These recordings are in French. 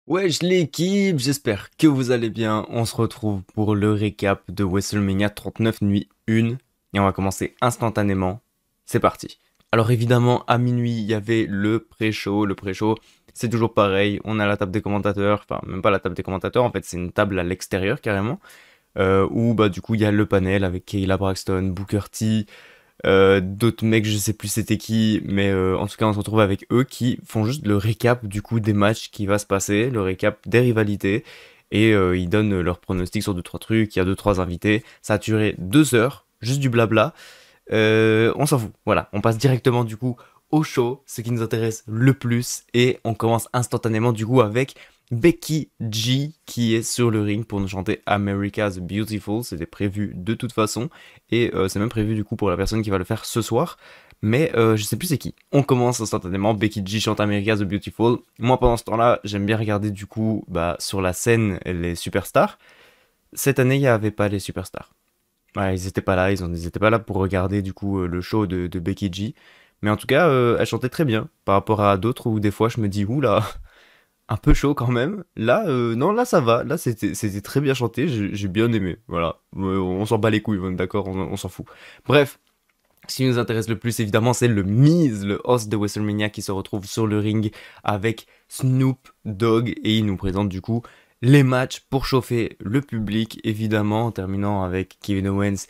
Wesh l'équipe, j'espère que vous allez bien. On se retrouve pour le récap de WrestleMania 39 nuit 1 et on va commencer instantanément. C'est parti. Alors évidemment, à minuit, il y avait le pré-show. Le pré-show, c'est toujours pareil. On a la table des commentateurs, enfin même pas la table des commentateurs, en fait c'est une table à l'extérieur carrément. Où bah du coup il y a le panel avec Kayla Braxton, Booker T, d'autres mecs, je sais plus c'était qui, mais en tout cas on se retrouve avec eux qui font juste le récap du coup des matchs qui va se passer, le récap des rivalités, et ils donnent leurs pronostics sur deux trois trucs. Il y a deux trois invités, ça a duré 2 heures, juste du blabla. On s'en fout, voilà, on passe directement du coup au show, ce qui nous intéresse le plus, et on commence instantanément du coup avec Becky G qui est sur le ring pour nous chanter America's Beautiful. C'était prévu de toute façon, et c'est même prévu du coup pour la personne qui va le faire ce soir, mais je sais plus c'est qui. On commence instantanément, Becky G chante America's Beautiful. Moi pendant ce temps-là, j'aime bien regarder du coup sur la scène les superstars. Cette année, il n'y avait pas les superstars. Ouais, ils étaient pas là, ils étaient pas là pour regarder du coup le show de Becky G. Mais en tout cas, elle chantait très bien par rapport à d'autres où des fois je me dis, oula, un peu chaud quand même. Là, non, là ça va. Là, c'était très bien chanté. J'ai bien aimé. Voilà. On s'en bat les couilles, on est d'accord, on s'en fout. Bref, ce qui nous intéresse le plus, évidemment, c'est le Miz, le host de WrestleMania, qui se retrouve sur le ring avec Snoop Dogg. Et il nous présente du coup les matchs pour chauffer le public, évidemment, en terminant avec Kevin Owens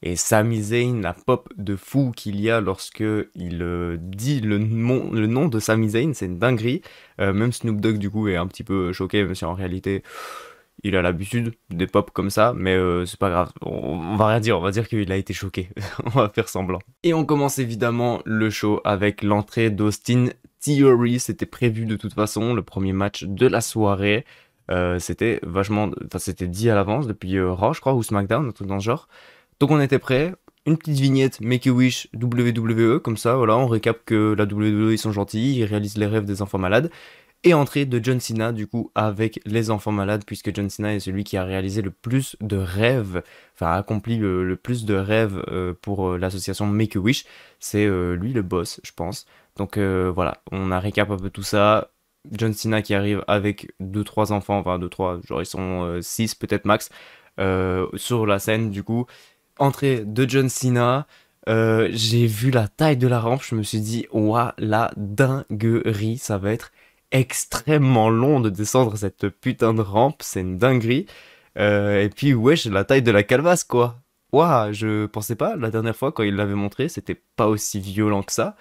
et Sami Zayn, la pop de fou qu'il y a lorsque il dit le nom de Sami Zayn, c'est une dinguerie. Même Snoop Dogg du coup est un petit peu choqué, même si en réalité il a l'habitude des pop comme ça, mais c'est pas grave. On va rien dire, on va dire qu'il a été choqué. On va faire semblant. Et on commence évidemment le show avec l'entrée d'Austin Theory. C'était prévu de toute façon, le premier match de la soirée. C'était vachement, enfin c'était dit à l'avance depuis Raw, je crois, ou SmackDown, un truc dans ce genre. Donc on était prêt. Une petite vignette Make-A-Wish WWE, comme ça, voilà, on récap que la WWE ils sont gentils, ils réalisent les rêves des enfants malades. Et entrée de John Cena, du coup, avec les enfants malades, puisque John Cena est celui qui a réalisé le plus de rêves, enfin a accompli le plus de rêves pour l'association Make-A-Wish. C'est lui le boss, je pense. Donc voilà, on a récap un peu tout ça. John Cena qui arrive avec deux trois enfants, enfin deux trois, genre ils sont 6 peut-être max, sur la scène, du coup. Entrée de John Cena. J'ai vu la taille de la rampe, je me suis dit, ouah, la dinguerie, ça va être extrêmement long de descendre cette putain de rampe, c'est une dinguerie. Et puis, wesh, la taille de la calebasse, quoi. Ouah, je pensais pas, la dernière fois, quand il l'avait montré, c'était pas aussi violent que ça.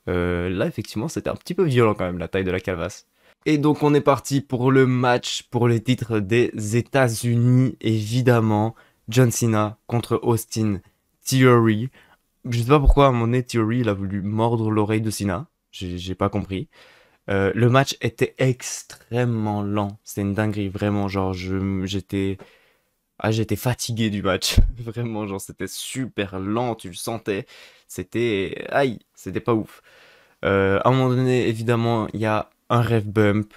Là, effectivement, c'était un petit peu violent quand même, la taille de la calebasse. Et donc, on est parti pour le match pour les titres des États-Unis, évidemment. John Cena contre Austin Theory. Je sais pas pourquoi, à un moment donné, Theory, il a voulu mordre l'oreille de Cena. J'ai pas compris. Le match était extrêmement lent. C'était une dinguerie, vraiment. Genre, j'étais fatigué du match. Vraiment, genre, c'était super lent, tu le sentais. C'était, aïe, c'était pas ouf. À un moment donné, évidemment, il y a un ref bump.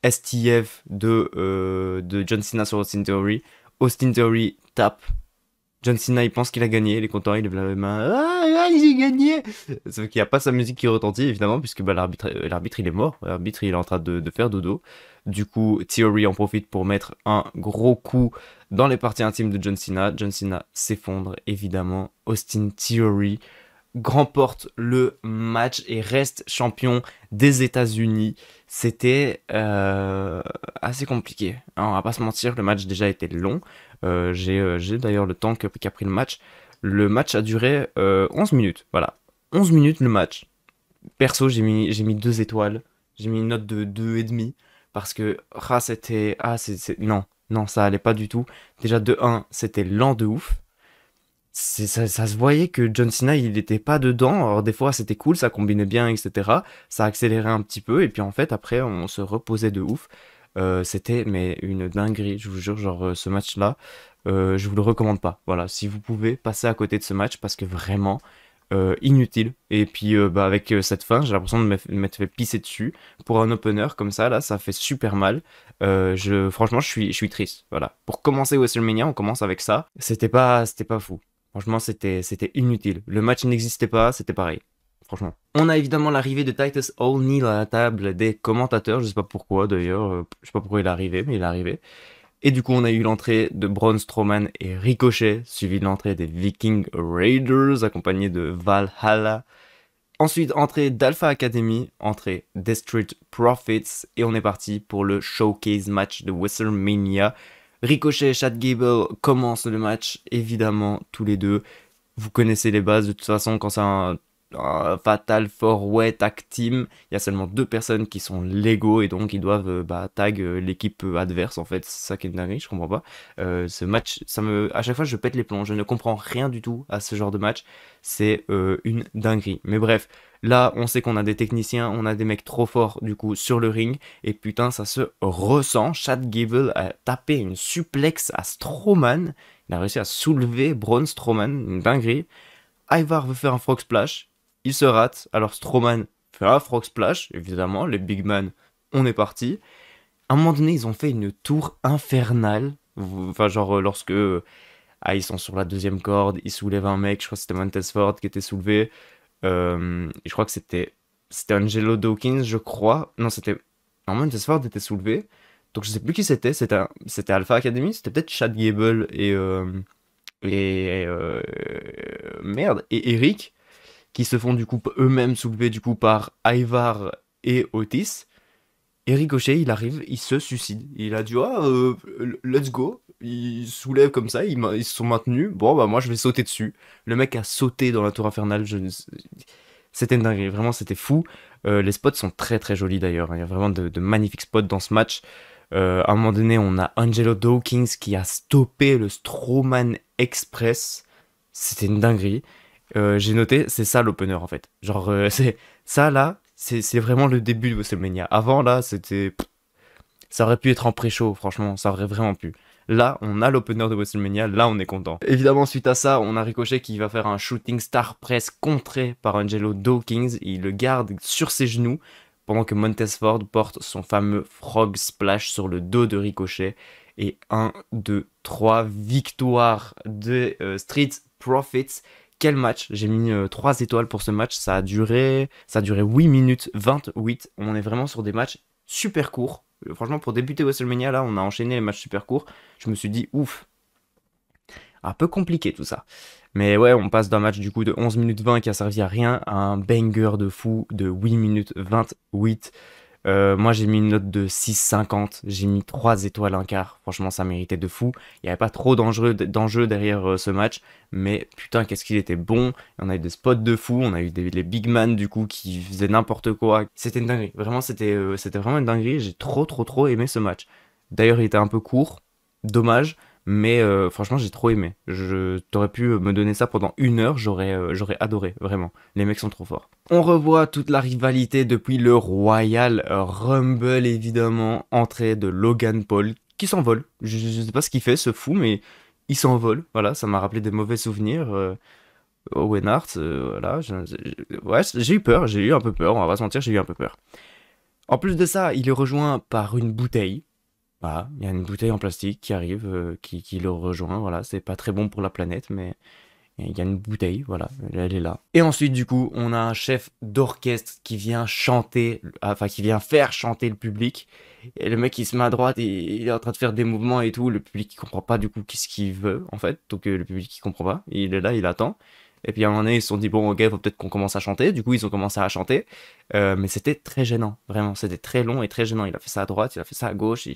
STF de John Cena sur Austin Theory. Austin Theory tape. John Cena, il pense qu'il a gagné, il est content, il lève la main. Ah, j'ai gagné! Sauf qu'il n'y a pas sa musique qui retentit, évidemment, puisque l'arbitre, il est mort. L'arbitre, il est en train de faire dodo. Du coup, Theory en profite pour mettre un gros coup dans les parties intimes de John Cena. John Cena s'effondre, évidemment. Austin Theory remporte le match et reste champion des États-Unis. C'était assez compliqué, hein, on va pas se mentir, le match déjà était long. J'ai d'ailleurs le temps qu'a pris le match. Le match a duré 11 minutes, voilà. 11 minutes le match. Perso, j'ai mis 2 étoiles. J'ai mis une note de 2,5 parce que c'était non, non, ça allait pas du tout. Déjà de un, c'était lent de ouf. Ça se voyait que John Cena il était pas dedans. Alors des fois c'était cool, ça combinait bien, etc. Ça accélérait un petit peu et puis en fait après on se reposait de ouf. C'était mais une dinguerie, je vous jure, genre ce match-là, je vous le recommande pas. Voilà, si vous pouvez passer à côté de ce match parce que vraiment inutile. Et puis avec cette fin, j'ai l'impression de m'être fait pisser dessus pour un opener comme ça là, ça fait super mal. Franchement, je suis triste. Voilà. Pour commencer WrestleMania, on commence avec ça. C'était pas fou. Franchement, c'était inutile. Le match n'existait pas, c'était pareil. franchement. On a évidemment l'arrivée de Titus O'Neil à la table des commentateurs, je sais pas pourquoi d'ailleurs, je sais pas pourquoi il est arrivé, mais il est arrivé. Et du coup, on a eu l'entrée de Braun Strowman et Ricochet, suivi de l'entrée des Viking Raiders, accompagnés de Valhalla. Ensuite, entrée d'Alpha Academy, entrée des Street Profits, et on est parti pour le showcase match de WrestleMania. Ricochet et Chad Gable commencent le match, évidemment, tous les deux. Vous connaissez les bases, de toute façon, quand c'est un Fatal 4-Way Tag Team, il y a seulement 2 personnes qui sont légaux et donc ils doivent tag l'équipe adverse en fait. C'est ça qui est une dinguerie, je comprends pas. Ce match, à chaque fois je pète les plombs, je ne comprends rien du tout à ce genre de match. C'est une dinguerie. Mais bref, là on sait qu'on a des techniciens, on a des mecs trop forts du coup sur le ring et putain ça se ressent. Chad Gable a tapé une suplex à Strowman, il a réussi à soulever Braun Strowman, une dinguerie. Ivar veut faire un frog splash, il se rate, alors Strowman fait un frog splash, évidemment, les big man, on est parti. À un moment donné, ils ont fait une tour infernale, enfin genre lorsque ils sont sur la deuxième corde, ils soulèvent un mec, je crois que c'était Montez Ford qui était soulevé, et je crois que c'était Angelo Dawkins, je crois, non c'était, non Montez Ford était soulevé, donc je sais plus qui c'était Alpha Academy, c'était peut-être Chad Gable merde, et Eric, qui se font du coup eux-mêmes soulever du coup par Ivar et Otis. Et Ricochet, il arrive, il se suicide. Il a dit let's go. Il soulève comme ça, ils se sont maintenus. Bon bah moi je vais sauter dessus. Le mec a sauté dans la tour infernale. C'était une dinguerie, vraiment c'était fou. Les spots sont très très jolis d'ailleurs. Il y a vraiment de magnifiques spots dans ce match. À un moment donné, on a Angelo Dawkins qui a stoppé le Strowman Express. C'était une dinguerie. J'ai noté, c'est ça l'opener en fait. Genre, c'est ça là, c'est vraiment le début de WrestleMania. Avant là, ça aurait pu être en pré-show, franchement, ça aurait vraiment pu. Là, on a l'opener de WrestleMania, là on est content. Évidemment, suite à ça, on a Ricochet qui va faire un shooting star press contré par Angelo Dawkins. Il le garde sur ses genoux pendant que Montez Ford porte son fameux frog splash sur le dos de Ricochet. Et 1, 2, 3 victoires de Street Profits. Quel match! J'ai mis 3 étoiles pour ce match. Ça a duré 8 minutes 28. On est vraiment sur des matchs super courts. Franchement, pour débuter WrestleMania, là, on a enchaîné les matchs super courts. Je me suis dit, ouf, un peu compliqué tout ça. Mais ouais, on passe d'un match du coup de 11 minutes 20 qui a servi à rien à un banger de fou de 8 minutes 28. Moi j'ai mis une note de 6,50, j'ai mis 3 étoiles un quart, franchement ça méritait de fou, il n'y avait pas trop d'enjeu derrière ce match, mais putain qu'est-ce qu'il était bon, on a eu des spots de fou, on a eu les big man du coup qui faisaient n'importe quoi, c'était une dinguerie, vraiment c'était vraiment une dinguerie, j'ai trop aimé ce match. D'ailleurs il était un peu court, dommage, mais franchement j'ai trop aimé, t'aurais pu me donner ça pendant 1 heure, j'aurais adoré, vraiment, les mecs sont trop forts. On revoit toute la rivalité depuis le Royal Rumble, évidemment. Entrée de Logan Paul, qui s'envole. Je sais pas ce qu'il fait, ce fou, mais il s'envole. Voilà, ça m'a rappelé des mauvais souvenirs. Owen Hart, voilà. Ouais, j'ai eu peur, j'ai eu un peu peur, on va pas se mentir, j'ai eu un peu peur. En plus de ça, il est rejoint par une bouteille. Voilà, il y a une bouteille en plastique qui arrive, qui le rejoint. Voilà, c'est pas très bon pour la planète, mais il y a une bouteille, voilà, elle est là. Et ensuite, du coup, on a un chef d'orchestre qui vient chanter, enfin, qui vient faire chanter le public. Et le mec, il se met à droite et il est en train de faire des mouvements et tout. Le public, il comprend pas, du coup, qu'est-ce qu'il veut, en fait. Donc, le public, il comprend pas. Il est là, il attend. Et puis, à un moment donné, ils se sont dit, bon, ok, faut peut-être qu'on commence à chanter. Du coup, ils ont commencé à chanter. Mais c'était très gênant, vraiment. C'était très long et très gênant. Il a fait ça à droite, il a fait ça à gauche.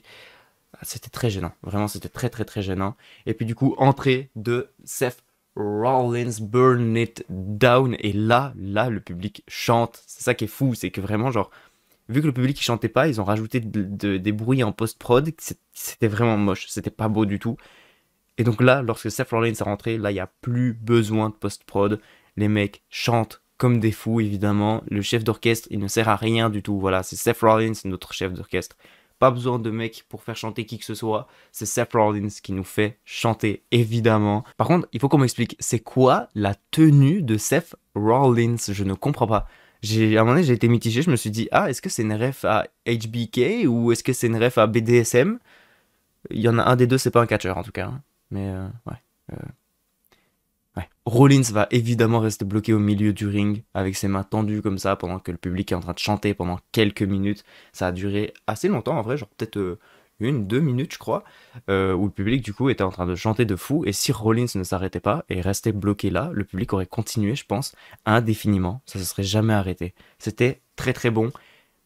C'était très gênant. Vraiment, c'était très gênant. Et puis, du coup, entrée de Seth Rollins, Burn It Down. Et là, le public chante. C'est ça qui est fou, c'est que vraiment, genre, vu que le public il chantait pas, ils ont rajouté des bruits en post-prod. C'était vraiment moche, c'était pas beau du tout. Et donc là, lorsque Seth Rollins est rentré, là, il n'y a plus besoin de post-prod. Les mecs chantent comme des fous, évidemment. Le chef d'orchestre, il ne sert à rien du tout. Voilà, c'est Seth Rollins, notre chef d'orchestre. Pas besoin de mecs pour faire chanter qui que ce soit. C'est Seth Rollins qui nous fait chanter, évidemment. Par contre, il faut qu'on m'explique, c'est quoi la tenue de Seth Rollins? Je ne comprends pas. À un moment donné, j'ai été mitigé. Je me suis dit, est-ce que c'est une ref à HBK ou est-ce que c'est une ref à BDSM? Il y en a un des deux, c'est pas un catcheur en tout cas. Hein. Mais ouais. Ouais. Rollins va évidemment rester bloqué au milieu du ring avec ses mains tendues comme ça pendant que le public est en train de chanter pendant quelques minutes. Ça a duré assez longtemps en vrai, genre peut-être 1, 2 minutes je crois, où le public du coup était en train de chanter de fou. Et si Rollins ne s'arrêtait pas et restait bloqué là, le public aurait continué, je pense, indéfiniment. Ça se serait jamais arrêté. C'était très très bon.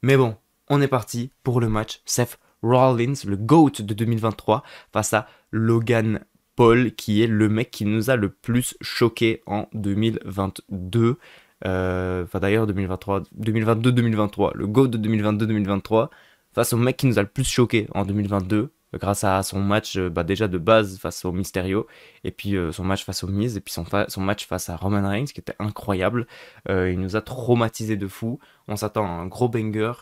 Mais bon, on est parti pour le match Seth Rollins, le GOAT de 2023, face à Logan Paul, qui est le mec qui nous a le plus choqué en 2022. Enfin d'ailleurs 2023, 2022-2023, le GOAT de 2022-2023, face au mec qui nous a le plus choqué en 2022, grâce à son match déjà de base face au Mysterio, et puis son match face au Miz, et puis son match face à Roman Reigns, qui était incroyable. Il nous a traumatisé de fou. On s'attend à un gros banger.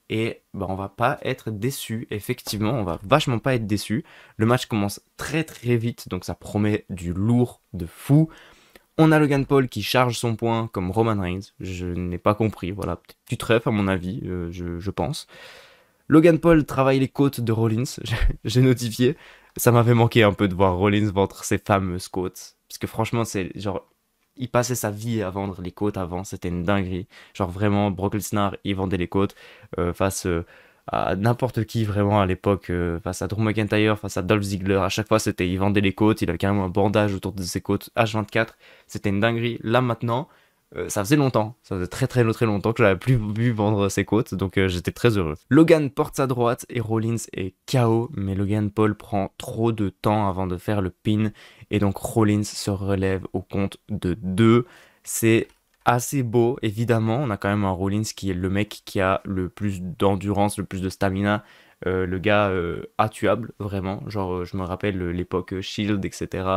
Et bah, on va pas être déçu, effectivement, on va vachement pas être déçu. Le match commence très très vite, donc ça promet du lourd de fou. On a Logan Paul qui charge son point comme Roman Reigns, je n'ai pas compris, voilà, petit trèfle à mon avis, je pense. Logan Paul travaille les côtes de Rollins, j'ai notifié. Ça m'avait manqué un peu de voir Rollins vendre ses fameuses côtes, parce que franchement, c'est genre, il passait sa vie à vendre les côtes avant, c'était une dinguerie. Genre vraiment, Brock Lesnar, il vendait les côtes face à n'importe qui vraiment à l'époque, face à Drew McIntyre, face à Dolph Ziggler. À chaque fois, c'était, il vendait les côtes, il avait carrément un bandage autour de ses côtes H24. C'était une dinguerie. Là maintenant, ça faisait longtemps, ça faisait très très très longtemps que j'avais plus vu vendre ses côtes, donc j'étais très heureux. Logan porte sa droite et Rollins est KO, mais Logan Paul prend trop de temps avant de faire le pin, et donc Rollins se relève au compte de 2. C'est assez beau, évidemment, on a quand même un Rollins qui est le mec qui a le plus d'endurance, le plus de stamina, le gars intuable, vraiment, genre je me rappelle l'époque Shield, etc.,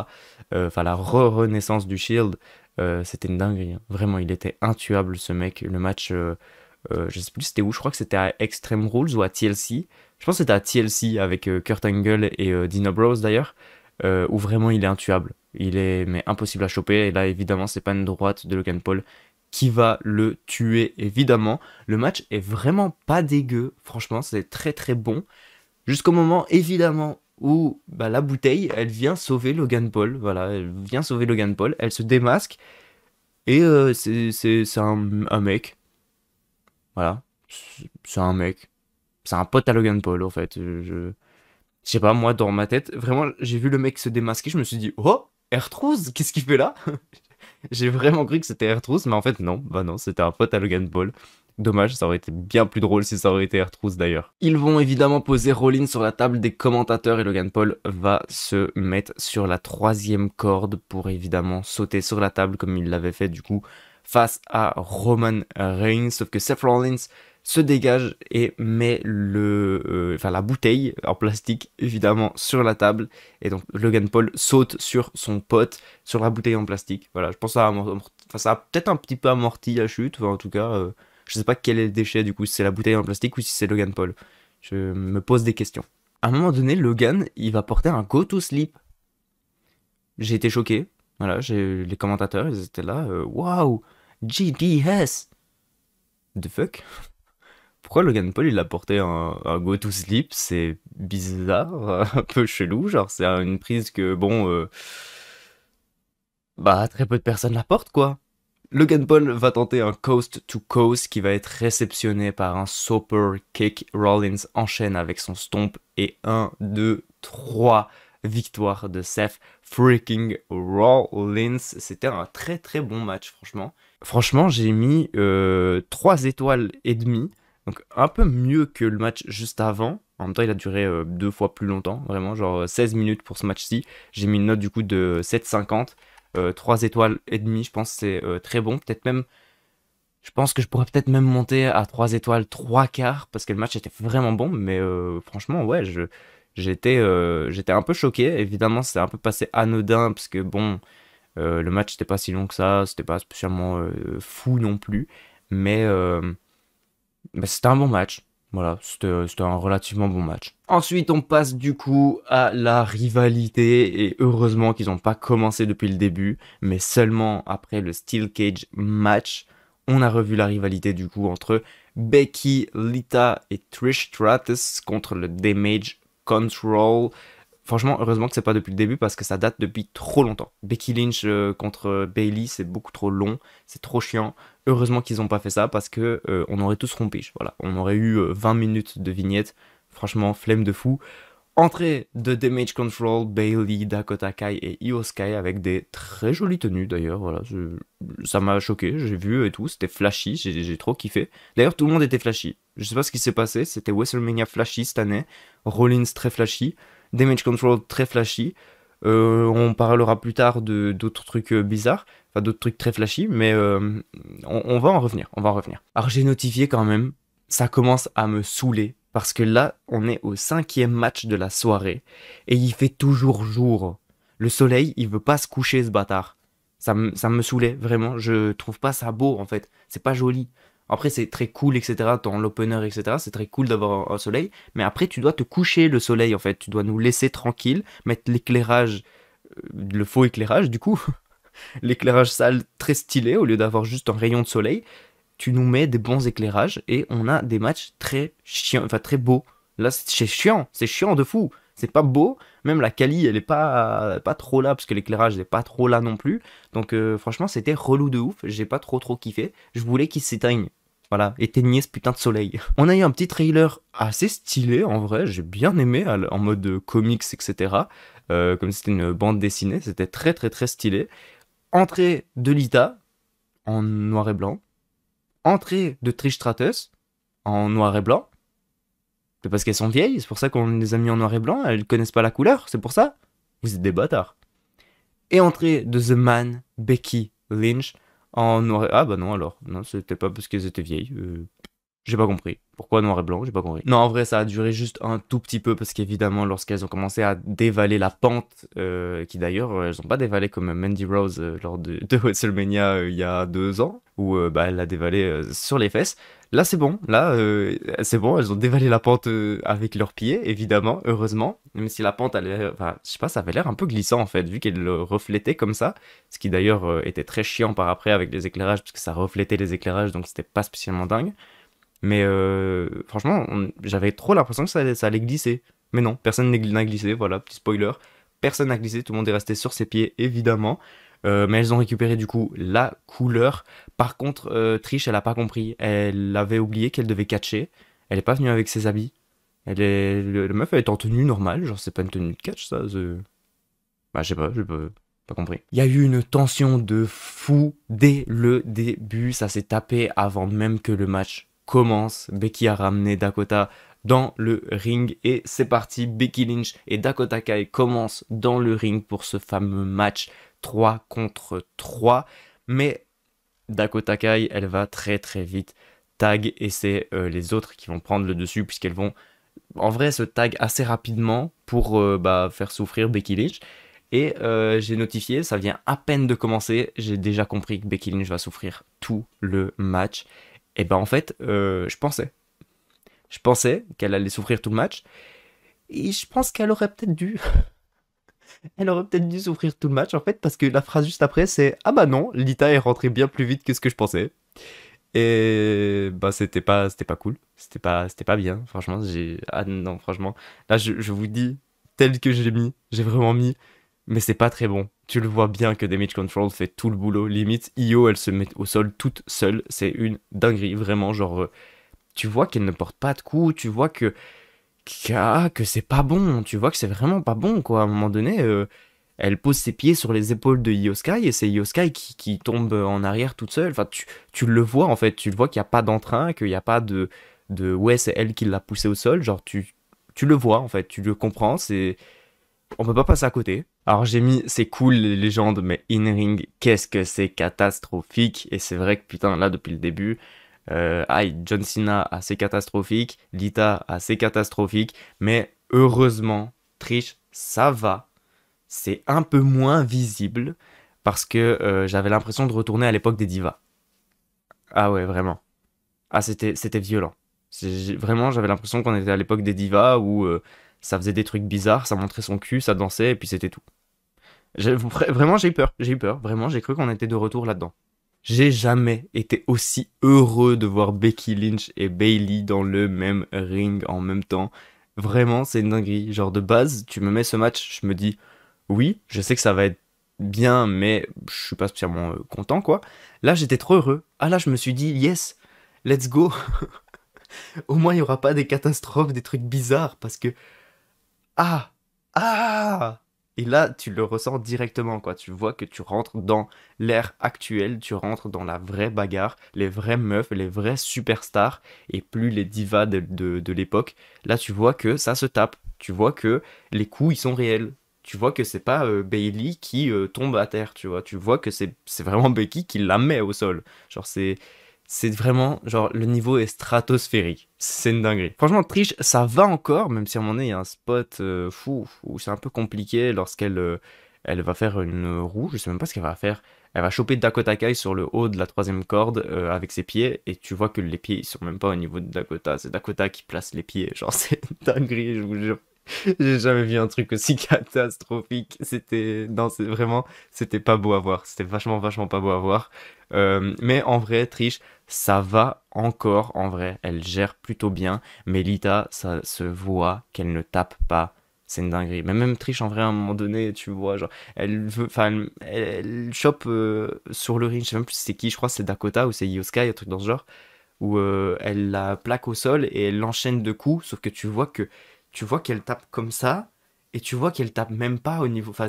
enfin la renaissance du Shield, c'était une dinguerie, hein. Vraiment, il était intuable ce mec. Le match, je sais plus c'était où, je crois que c'était à Extreme Rules ou à TLC. Je pense que c'était à TLC avec Kurt Angle et Dina Brose d'ailleurs, où vraiment il est intuable. Il est mais impossible à choper. Et là, évidemment, c'est pas une droite de Logan Paul qui va le tuer, évidemment. Le match est vraiment pas dégueu. Franchement, c'est très très bon. Jusqu'au moment, évidemment, où bah, la bouteille, elle vient sauver Logan Paul. Voilà, elle vient sauver Logan Paul. Elle se démasque. Et c'est un mec. Voilà. C'est un mec. C'est un pote à Logan Paul, en fait. Je sais pas, moi, dans ma tête, vraiment, j'ai vu le mec se démasquer. Je me suis dit, oh, R-Truth, qu'est-ce qu'il fait là? J'ai vraiment cru que c'était R-Truth, mais en fait, non. Bah non, c'était un pote à Logan Paul. Dommage, ça aurait été bien plus drôle si ça aurait été R-Truth d'ailleurs. Ils vont évidemment poser Rollins sur la table des commentateurs et Logan Paul va se mettre sur la troisième corde pour évidemment sauter sur la table comme il l'avait fait du coup face à Roman Reigns. Sauf que Seth Rollins se dégage et met la bouteille en plastique évidemment sur la table. Et donc Logan Paul saute sur son pote, sur la bouteille en plastique. Voilà, je pense que ça a peut-être un petit peu amorti la chute, enfin, en tout cas... je sais pas quel est le déchet du coup, si c'est la bouteille en plastique ou si c'est Logan Paul. Je me pose des questions. À un moment donné, Logan, il va porter un go to sleep. J'ai été choqué. Voilà, les commentateurs, ils étaient là. Waouh, GDS. The fuck? Pourquoi Logan Paul il a porté un go to sleep? C'est bizarre, un peu chelou. Genre, c'est une prise que, bon, bah, très peu de personnes la portent quoi. Logan Paul va tenter un coast to coast qui va être réceptionné par un super kick. Rollins enchaîne avec son stomp et 1, 2, 3 victoires de Seth freaking Rollins. C'était un très très bon match franchement. Franchement j'ai mis 3 étoiles et demie, donc un peu mieux que le match juste avant. En même temps il a duré 2 fois plus longtemps, vraiment genre 16 minutes pour ce match-ci. J'ai mis une note du coup de 7,50. 3 étoiles et demie, je pense que c'est très bon. Peut-être même, je pense que je pourrais peut-être même monter à 3 étoiles, 3 quarts, parce que le match était vraiment bon. Mais franchement, ouais, j'étais un peu choqué. Évidemment, c'est un peu passé anodin, parce que bon, le match n'était pas si long que ça, c'était pas spécialement fou non plus. Mais c'était un bon match. Voilà, c'était un relativement bon match. Ensuite, on passe du coup à la rivalité, et heureusement qu'ils n'ont pas commencé depuis le début, mais seulement après le Steel Cage match, on a revu la rivalité du coup entre Becky, Lita et Trish Stratus contre le Damage Control. Franchement, heureusement que c'est pas depuis le début parce que ça date depuis trop longtemps. Becky Lynch contre Bailey, c'est beaucoup trop long, c'est trop chiant. Heureusement qu'ils ont pas fait ça parce que on aurait tous rompu. Voilà, on aurait eu 20 minutes de vignette. Franchement, flemme de fou. Entrée de Damage Control, Bailey, Dakota Kai et Io Sky avec des très jolies tenues d'ailleurs. Voilà, ça m'a choqué, j'ai vu et tout, c'était flashy, j'ai trop kiffé. D'ailleurs, tout le monde était flashy. Je sais pas ce qui s'est passé, c'était WrestleMania flashy cette année. Rollins très flashy, Damage Control très flashy. On parlera plus tard de d'autres trucs bizarres, enfin d'autres trucs très flashy, mais on va en revenir, on va en revenir. Alors j'ai notifié quand même, ça commence à me saouler. Parce que là, on est au 5e match de la soirée. Et il fait toujours jour. Le soleil, il veut pas se coucher, ce bâtard. Ça me saoulait, vraiment. Je trouve pas ça beau, en fait. C'est pas joli. Après, c'est très cool, etc. Dans l'opener, etc. C'est très cool d'avoir un soleil. Mais après, tu dois te coucher, le soleil, en fait. Tu dois nous laisser tranquille. Mettre l'éclairage, le faux éclairage, du coup. L'éclairage sale, très stylé, au lieu d'avoir juste un rayon de soleil. Tu nous mets des bons éclairages et on a des matchs très chiants, enfin très beaux. Là, c'est chiant de fou. C'est pas beau, même la quali, elle est pas trop là parce que l'éclairage n'est pas trop là non plus. Donc franchement, c'était relou de ouf. J'ai pas trop kiffé. Je voulais qu'il s'éteigne. Voilà, éteignez ce putain de soleil. On a eu un petit trailer assez stylé en vrai. J'ai bien aimé en mode comics, etc. Comme si c'était une bande dessinée, c'était très stylé. Entrée de Lita en noir et blanc. Entrée de Trish Stratus en noir et blanc. C'est parce qu'elles sont vieilles, c'est pour ça qu'on les a mis en noir et blanc, elles connaissent pas la couleur, c'est pour ça. Vous êtes des bâtards. Et entrée de The Man, Becky Lynch en noir et... Ah bah non alors, non c'était pas parce qu'elles étaient vieilles. J'ai pas compris. Pourquoi noir et blanc? J'ai pas compris. Non, en vrai, ça a duré juste un tout petit peu parce qu'évidemment, lorsqu'elles ont commencé à dévaler la pente, qui d'ailleurs, elles ont pas dévalé comme Mandy Rose lors de WrestleMania il y a 2 ans, où bah, elle l'a dévalé sur les fesses. Là, c'est bon. Là, c'est bon. Elles ont dévalé la pente avec leurs pieds, évidemment, heureusement. Même si la pente, enfin, je sais pas, ça avait l'air un peu glissant en fait, vu qu'elle le reflétait comme ça. Ce qui d'ailleurs était très chiant par après avec les éclairages, parce que ça reflétait les éclairages, donc c'était pas spécialement dingue. Mais franchement, j'avais trop l'impression que ça allait glisser. Mais non, personne n'a glissé, voilà, petit spoiler. Personne n'a glissé, tout le monde est resté sur ses pieds, évidemment. Mais elles ont récupéré du coup la couleur. Par contre, Trish, elle a pas compris. Elle avait oublié qu'elle devait catcher. Elle est pas venue avec ses habits. La meuf, elle est en tenue normale, genre c'est pas une tenue de catch, ça. Bah, je sais pas, j'ai pas compris. Il y a eu une tension de fou dès le début. Ça s'est tapé avant même que le match commence. Becky a ramené Dakota dans le ring et c'est parti. Becky Lynch et Dakota Kai commencent dans le ring pour ce fameux match 3 contre 3. Mais Dakota Kai, elle va très vite tag et c'est les autres qui vont prendre le dessus puisqu'elles vont en vrai se tag assez rapidement pour faire souffrir Becky Lynch. Et j'ai notifié, ça vient à peine de commencer, j'ai déjà compris que Becky Lynch va souffrir tout le match. Et ben en fait, je pensais qu'elle allait souffrir tout le match. Et je pense qu'elle aurait peut-être dû. Elle aurait peut-être dû souffrir tout le match en fait, parce que la phrase juste après c'est ah bah non, Lita est rentrée bien plus vite que ce que je pensais. Et bah c'était pas cool, c'était pas bien. Franchement, ah non, franchement, là je vous dis tel que j'ai vraiment mis, mais c'est pas très bon. Tu le vois bien que Damage Control fait tout le boulot. Limite, Io, elle se met au sol toute seule. C'est une dinguerie, vraiment. Genre, tu vois qu'elle ne porte pas de coups. Tu vois que c'est pas bon. Tu vois que c'est vraiment pas bon, quoi. À un moment donné, elle pose ses pieds sur les épaules de Io Sky et c'est Io Sky qui tombe en arrière toute seule. Enfin, tu le vois, en fait. Tu le vois qu'il n'y a pas d'entrain, qu'il n'y a pas de ouais, c'est elle qui l'a poussé au sol. Genre, tu le vois, en fait. Tu le comprends. On peut pas passer à côté. Alors j'ai mis c'est cool les légendes, mais in-ring, qu'est-ce que c'est catastrophique. Et c'est vrai que putain, là depuis le début, John Cena assez catastrophique, Lita assez catastrophique, mais heureusement, Trish, ça va. C'est un peu moins visible parce que j'avais l'impression de retourner à l'époque des divas. Ah ouais, vraiment. Ah, c'était violent. Vraiment, j'avais l'impression qu'on était à l'époque des divas où ça faisait des trucs bizarres, ça montrait son cul, ça dansait et puis c'était tout. Vraiment, j'ai eu peur, vraiment, j'ai cru qu'on était de retour là-dedans. J'ai jamais été aussi heureux de voir Becky Lynch et Bailey dans le même ring en même temps. Vraiment, c'est une dinguerie. Genre, de base, tu me mets ce match, je me dis, oui, je sais que ça va être bien, mais je suis pas spécialement content, quoi. Là, j'étais trop heureux. Ah là, je me suis dit, yes, let's go. Au moins, il y aura pas des catastrophes, des trucs bizarres, parce que ah! Ah! Et là, tu le ressens directement, quoi. Tu vois que tu rentres dans l'ère actuelle, tu rentres dans la vraie bagarre, les vraies meufs, les vraies superstars, et plus les divas de l'époque. Là, tu vois que ça se tape. Tu vois que les coups, ils sont réels. Tu vois que c'est pas Bailey qui tombe à terre, tu vois. Tu vois que c'est vraiment Becky qui la met au sol. Genre, c'est vraiment, genre, le niveau est stratosphérique. C'est une dinguerie. Franchement, Trish, ça va encore, même si à un moment donné, il y a un spot fou où c'est un peu compliqué lorsqu'elle elle va faire une roue. Je sais même pas ce qu'elle va faire. Elle va choper Dakota Kai sur le haut de la troisième corde avec ses pieds. Et tu vois que les pieds, ils sont même pas au niveau de Dakota. C'est Dakota qui place les pieds. Genre, c'est une dinguerie, je vous jure. J'ai jamais vu un truc aussi catastrophique. C'était, non, c'est vraiment, c'était pas beau à voir. C'était vachement, vachement pas beau à voir. Mais en vrai, Trish, ça va encore. En vrai, elle gère plutôt bien. Mais Lita, ça se voit qu'elle ne tape pas. C'est une dinguerie. Mais même Trish, en vrai, à un moment donné, tu vois, genre, elle veut, enfin, elle chope sur le ring. Je sais même plus si c'est qui. Je crois que c'est Dakota ou c'est Io Sky, un truc dans ce genre où elle la plaque au sol et elle l'enchaîne de coups, sauf que tu vois qu'elle tape comme ça et tu vois qu'elle tape même pas au niveau. Enfin,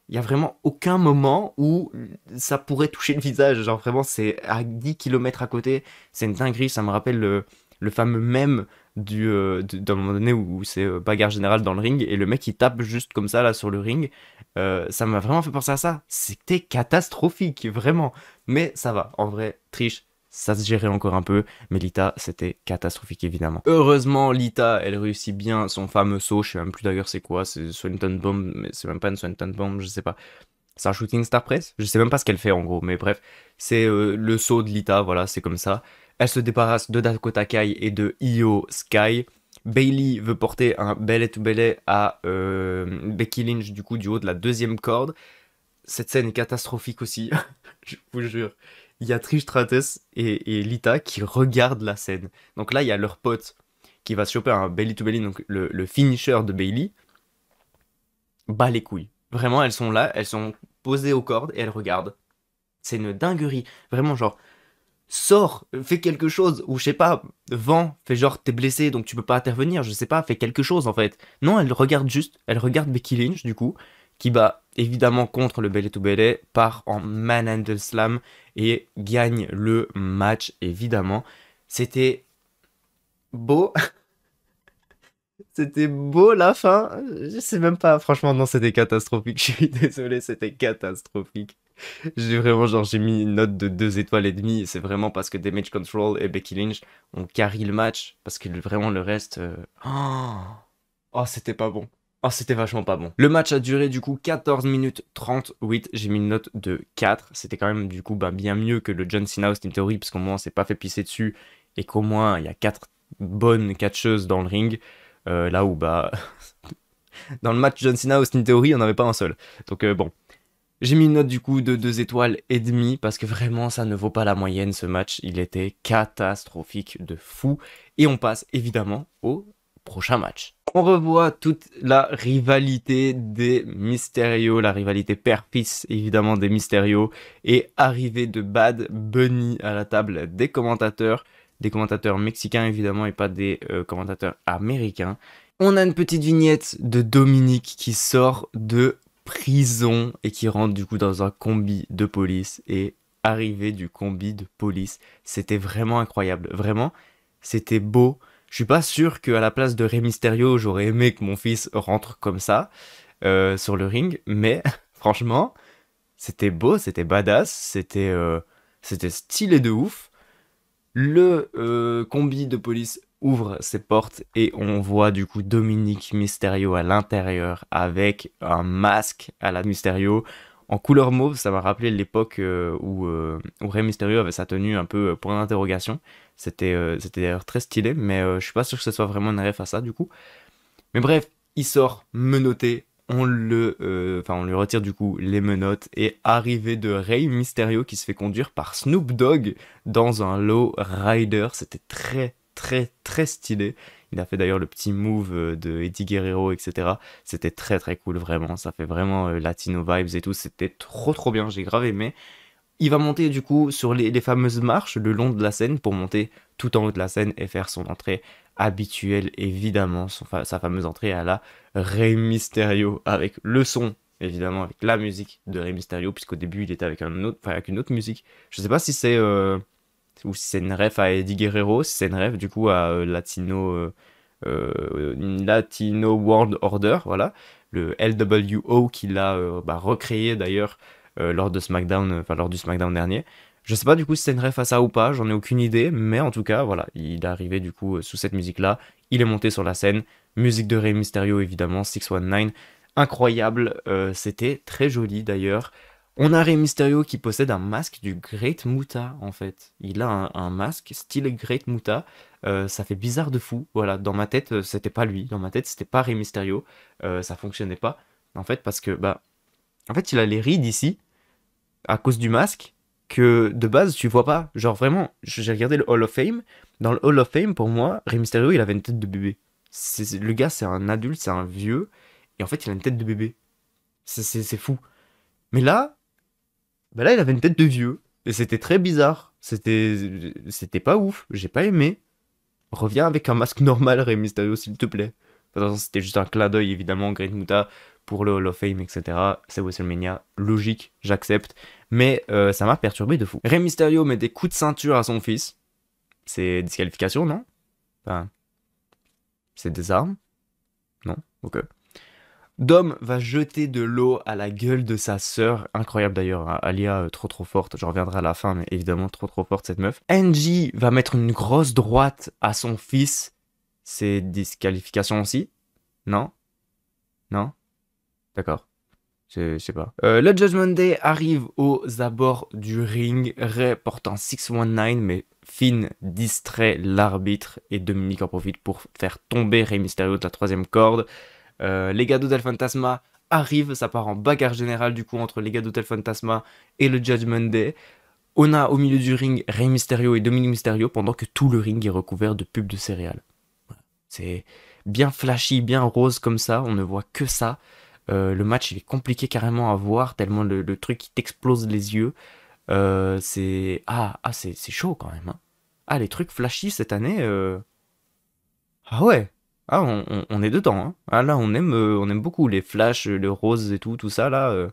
il y a vraiment aucun moment où ça pourrait toucher le visage. Genre vraiment, c'est à 10 kilomètres à côté. C'est une dinguerie. Ça me rappelle le fameux mème d'un moment donné où c'est bagarre générale dans le ring et le mec il tape juste comme ça là sur le ring. Ça m'a vraiment fait penser à ça. C'était catastrophique, vraiment. Mais ça va. En vrai, Trish, ça se gérait encore un peu, mais Lita, c'était catastrophique évidemment. Heureusement, Lita, elle réussit bien son fameux saut, je sais même plus d'ailleurs c'est quoi, c'est Swanton Bomb, mais c'est même pas une Swanton Bomb, je sais pas. C'est un Shooting Star Press? Je sais même pas ce qu'elle fait en gros, mais bref, c'est le saut de Lita, voilà, c'est comme ça. Elle se débarrasse de Dakota Kai et de Io Sky. Bailey veut porter un belly to belly à Becky Lynch du coup du haut de la deuxième corde. Cette scène est catastrophique aussi, je vous jure. Il y a Trish Stratus et Lita qui regardent la scène. Donc là, il y a leur pote qui va se choper un belly to belly, donc le finisher de Bailey. Bat les couilles. Vraiment, elles sont là, elles sont posées aux cordes et elles regardent. C'est une dinguerie. Vraiment, genre, sors, fais quelque chose. Ou je sais pas, vends, fais genre, t'es blessé donc tu peux pas intervenir. Je sais pas, fais quelque chose en fait. Non, elle regarde juste, elle regarde Becky Lynch du coup, qui bat évidemment contre le belly to belly, part en manhandle slam et gagne le match évidemment. C'était beau. C'était beau la fin. Je sais même pas. Franchement, non, c'était catastrophique. Je suis désolé, c'était catastrophique. J'ai vraiment, genre, j'ai mis une note de 2 étoiles et demie. Et c'est vraiment parce que Damage Control et Becky Lynch ont carry le match. Parce que vraiment, le reste. Oh, oh, c'était pas bon. Oh, c'était vachement pas bon. Le match a duré du coup 14 minutes 38. J'ai mis une note de 4. C'était quand même du coup bah, bien mieux que le John Cena Austin Theory. Parce qu'au moins, on s'est pas fait pisser dessus. Et qu'au moins, il y a 4 bonnes catcheuses dans le ring. Là où, bah, dans le match John Cena Austin Theory, on n'avait pas un seul. Donc, bon. J'ai mis une note du coup de 2 étoiles et demie parce que vraiment, ça ne vaut pas la moyenne ce match. Il était catastrophique de fou. Et on passe évidemment au prochain match. On revoit toute la rivalité des Mysterio, la rivalité père-fils évidemment des Mysterio, et arrivée de Bad Bunny à la table des commentateurs mexicains évidemment et pas des commentateurs américains. On a une petite vignette de Dominique qui sort de prison et qui rentre du coup dans un combi de police, et arrivée du combi de police, c'était vraiment incroyable, vraiment, c'était beau. Je suis pas sûr qu'à la place de Rey Mysterio, j'aurais aimé que mon fils rentre comme ça sur le ring, mais franchement, c'était beau, c'était badass, c'était stylé de ouf. Le combi de police ouvre ses portes et on voit du coup Dominique Mysterio à l'intérieur avec un masque à la Mysterio en couleur mauve. Ça m'a rappelé l'époque où Rey Mysterio avait sa tenue un peu point d'interrogation. C'était d'ailleurs très stylé, mais je suis pas sûr que ce soit vraiment une ref à ça du coup. Mais bref, il sort menotté, on lui retire du coup les menottes, et arrivée de Rey Mysterio qui se fait conduire par Snoop Dogg dans un low rider. C'était très très très stylé. Il a fait d'ailleurs le petit move de Eddie Guerrero, etc. C'était très très cool, vraiment. Ça fait vraiment latino vibes et tout. C'était trop trop bien, j'ai grave aimé. Il va monter du coup sur les fameuses marches le long de la scène pour monter tout en haut de la scène et faire son entrée habituelle, évidemment, sa fameuse entrée à la Rey Mysterio avec le son, évidemment, avec la musique de Rey Mysterio, puisqu'au début il était avec, avec une autre musique. Je sais pas si c'est ou si c'est une ref à Eddie Guerrero, si c'est une ref du coup à Latino World Order, voilà, le LWO qu'il a recréé d'ailleurs lors de SmackDown, enfin lors du SmackDown dernier. Je sais pas du coup si c'est une ref à ça ou pas, j'en ai aucune idée, mais en tout cas, voilà, il est arrivé du coup sous cette musique-là, il est monté sur la scène, musique de Rey Mysterio évidemment, 619, incroyable, c'était très joli d'ailleurs. On a Rey Mysterio qui possède un masque du Great Muta en fait. Il a un masque style Great Muta. Ça fait bizarre de fou. Voilà, dans ma tête, c'était pas lui. Dans ma tête, c'était pas Rey Mysterio. Ça fonctionnait pas. En fait, parce que, en fait, il a les rides ici, à cause du masque, que de base, tu vois pas. Genre vraiment, j'ai regardé le Hall of Fame. Dans le Hall of Fame, pour moi, Rey Mysterio, il avait une tête de bébé. Le gars, c'est un adulte, c'est un vieux. Et en fait, il a une tête de bébé. C'est fou. Mais là, là, il avait une tête de vieux. Et c'était très bizarre. C'était pas ouf. J'ai pas aimé. Reviens avec un masque normal, Rey Mysterio, s'il te plaît. De toute façon, c'était juste un clin d'œil, évidemment, Great Muta pour le Hall of Fame, etc. C'est WrestleMania. Logique, j'accepte. Mais ça m'a perturbé de fou. Rey Mysterio met des coups de ceinture à son fils. C'est disqualification, non? Enfin, c'est des armes? Non? Ok. Dom va jeter de l'eau à la gueule de sa sœur. Incroyable d'ailleurs, hein. Alia, trop trop forte. Je reviendrai à la fin, mais évidemment trop trop forte cette meuf. Angie va mettre une grosse droite à son fils. C'est disqualification aussi? Non? Non? D'accord. Je sais pas. Le Judgment Day arrive aux abords du ring. Ray portant 619, mais Finn distrait l'arbitre et Dominique en profite pour faire tomber Rey Mysterio de la troisième corde. Legado del Fantasma arrive, ça part en bagarre générale du coup entre Legado del Fantasma et le Judgment Day. On a au milieu du ring Rey Mysterio et Dominic Mysterio pendant que tout le ring est recouvert de pubs de céréales. C'est bien flashy, bien rose comme ça, on ne voit que ça. Le match il est compliqué carrément à voir tellement le truc il t'explose les yeux. C'est chaud quand même. Hein. Ah les trucs flashy cette année. Ah ouais. Ah, on est dedans, hein. Ah là, on aime beaucoup les flashs, le rose et tout ça là.